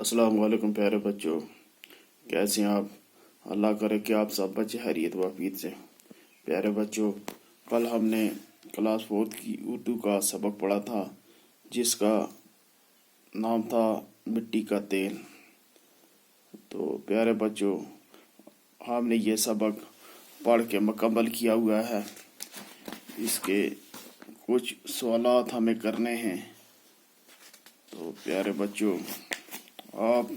अस्सलाम वालेकुम प्यारे बच्चों, कैसे हैं आप। अल्लाह करे कि आप सब बच्चे खैरियत वाफियत से। प्यारे बच्चों, कल हमने क्लास 4 की उर्दू का सबक पढ़ा था जिसका नाम था मिट्टी का तेल। तो प्यारे बच्चों, हमने ये सबक पढ़ के मुकम्मल किया हुआ है। इसके कुछ सवालात हमें करने हैं। तो प्यारे बच्चों, आप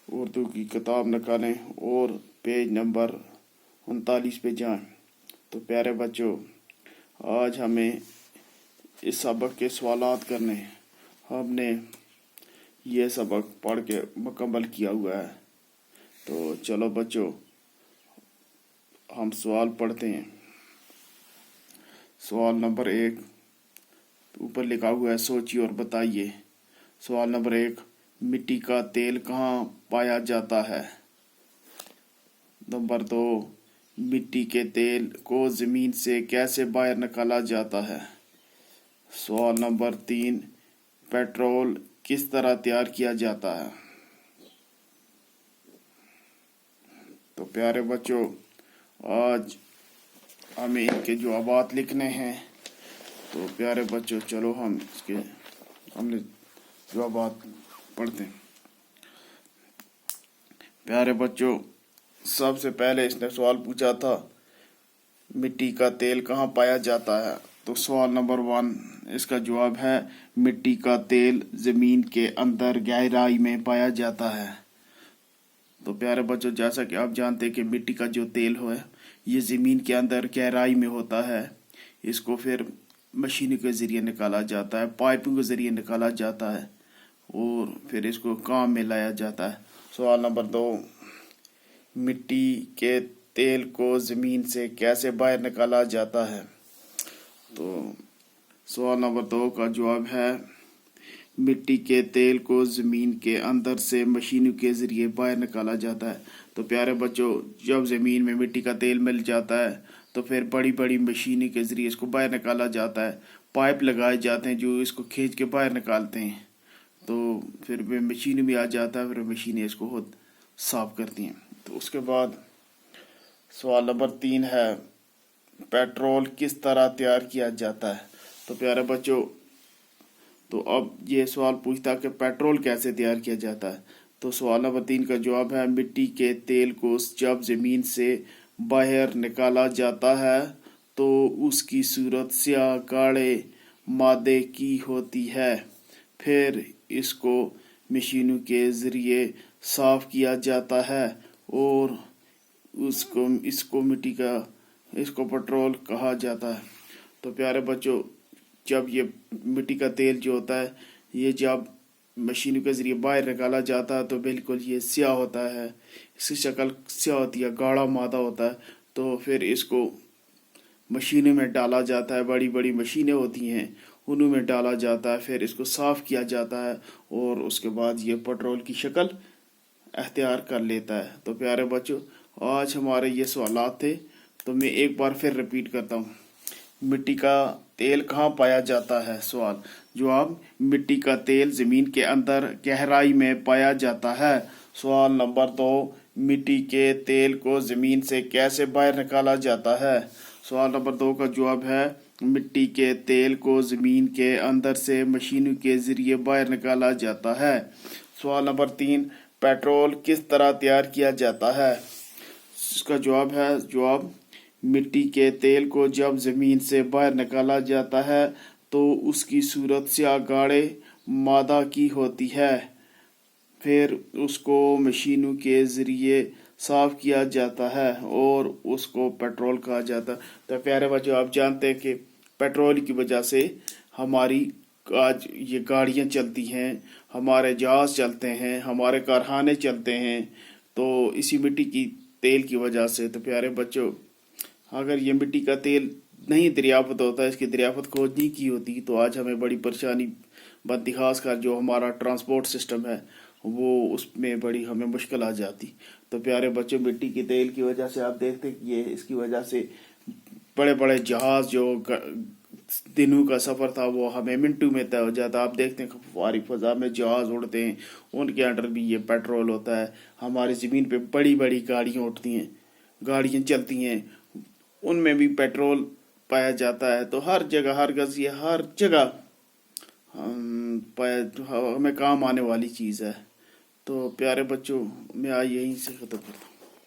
उर्दू की किताब निकालें और पेज नंबर 39 पे जाएं। तो प्यारे बच्चों, आज हमें इस सबक के सवालात करने हैं। हमने ये सबक पढ़ के मुकम्मल किया हुआ है। तो चलो बच्चों, हम सवाल पढ़ते हैं। सवाल नंबर 1 ऊपर लिखा हुआ है, सोचिए और बताइए। सवाल नंबर 1, मिट्टी का तेल कहाँ पाया जाता है। नंबर 2, मिट्टी के तेल को ज़मीन से कैसे बाहर निकाला जाता है। सवाल नंबर 3, पेट्रोल किस तरह तैयार किया जाता है। तो प्यारे बच्चों, आज हमें इनके जवाबात लिखने हैं। तो प्यारे बच्चों, चलो हमने जवाबात पढ़ते हैं। प्यारे बच्चों, सबसे पहले इसने सवाल पूछा था मिट्टी का तेल कहाँ पाया जाता है। तो सवाल नंबर 1, इसका जवाब है मिट्टी का तेल ज़मीन के अंदर गहराई में पाया जाता है। तो प्यारे बच्चों, जैसा कि आप जानते हैं कि मिट्टी का जो तेल है ये ज़मीन के अंदर गहराई में होता है। इसको फिर मशीनों के ज़रिए निकाला जाता है, पाइपों के ज़रिए निकाला जाता है और फिर इसको काम में लाया जाता है। सवाल नंबर 2, मिट्टी के तेल को ज़मीन से कैसे बाहर निकाला जाता है। तो सवाल नंबर 2 का जवाब है मिट्टी के तेल को ज़मीन के अंदर से मशीनों के ज़रिए बाहर निकाला जाता है। तो प्यारे बच्चों, जब ज़मीन में मिट्टी का तेल मिल जाता है तो फिर बड़ी बड़ी मशीनों के ज़रिए इसको बाहर निकाला जाता है। पाइप लगाए जाते हैं जो इसको खींच के बाहर निकालते हैं। तो फिर वे मशीन में आ जाता है, फिर मशीनें इसको खुद साफ करती हैं। तो उसके बाद सवाल नंबर 3 है, पेट्रोल किस तरह तैयार किया जाता है। तो प्यारे बच्चों, तो अब ये सवाल पूछता है कि पेट्रोल कैसे तैयार किया जाता है। तो सवाल नंबर 3 का जवाब है मिट्टी के तेल को जब ज़मीन से बाहर निकाला जाता है तो उसकी सूरत स्याह गाढ़े मादे की होती है। फिर इसको मशीनों के ज़रिए साफ किया जाता है और इसको पेट्रोल कहा जाता है। तो प्यारे बच्चों, जब ये मिट्टी का तेल जो होता है ये जब मशीनों के ज़रिए बाहर निकाला जाता है तो बिल्कुल ये स्याह होता है, इसकी शक्ल स्याह होती है, गाढ़ा मादा होता है। तो फिर इसको मशीनों में डाला जाता है, बड़ी बड़ी मशीनें होती हैं उनमें डाला जाता है, फिर इसको साफ़ किया जाता है और उसके बाद ये पेट्रोल की शक्ल अख्तियार कर लेता है। तो प्यारे बच्चों, आज हमारे ये सवालात थे। तो मैं एक बार फिर रिपीट करता हूँ, मिट्टी का तेल कहाँ पाया जाता है। सवाल जवाब, मिट्टी का तेल ज़मीन के अंदर गहराई में पाया जाता है। सवाल नंबर 2, मिट्टी के तेल को ज़मीन से कैसे बाहर निकाला जाता है। सवाल नंबर 2 का जवाब है मिट्टी के तेल को ज़मीन के अंदर से मशीनों के ज़रिए बाहर निकाला जाता है। सवाल नंबर 3, पेट्रोल किस तरह तैयार किया जाता है। इसका जवाब मिट्टी के तेल को जब ज़मीन से बाहर निकाला जाता है तो उसकी सूरत स्याह गाढ़े मादा की होती है। फिर उसको मशीनों के ज़रिए साफ़ किया जाता है और उसको पेट्रोल कहा जाता है। तो प्यारे बच्चों, आप जानते हैं कि पेट्रोल की वजह से हमारी आज ये गाड़ियाँ चलती हैं, हमारे जहाज़ चलते हैं, हमारे कारखाने चलते हैं, तो इसी मिट्टी की तेल की वजह से। तो प्यारे बच्चों, अगर ये मिट्टी का तेल नहीं दरियाफ्त होता, इसकी दरियाफ्त खोज नहीं की होती तो आज हमें बड़ी परेशानी बनती। खास कर जो हमारा ट्रांसपोर्ट सिस्टम है वो उसमें बड़ी हमें मुश्किल आ जाती। तो प्यारे बच्चों, मिट्टी के तेल की वजह से आप देखते हैं कि ये इसकी वजह से बड़े बड़े जहाज़ जो دنوں کا سفر تھا وہ ہمیں منٹوں میں طے ہو جاتا. آپ دیکھتے ہیں فضاری فضا میں جہاز اڑتے ہیں، ان کے انڈر بھی یہ پیٹرول ہوتا ہے. ہماری زمین پہ بڑی بڑی گاڑیاں اٹھتی ہیں، گاڑیاں چلتی ہیں، ان میں بھی پیٹرول پایا جاتا ہے. تو ہر جگہ، ہر گزیے، ہر جگہ ہمیں کام آنے والی چیز ہے. تو پیارے بچوں، میں آج یہیں سے ختم کرتا ہوں.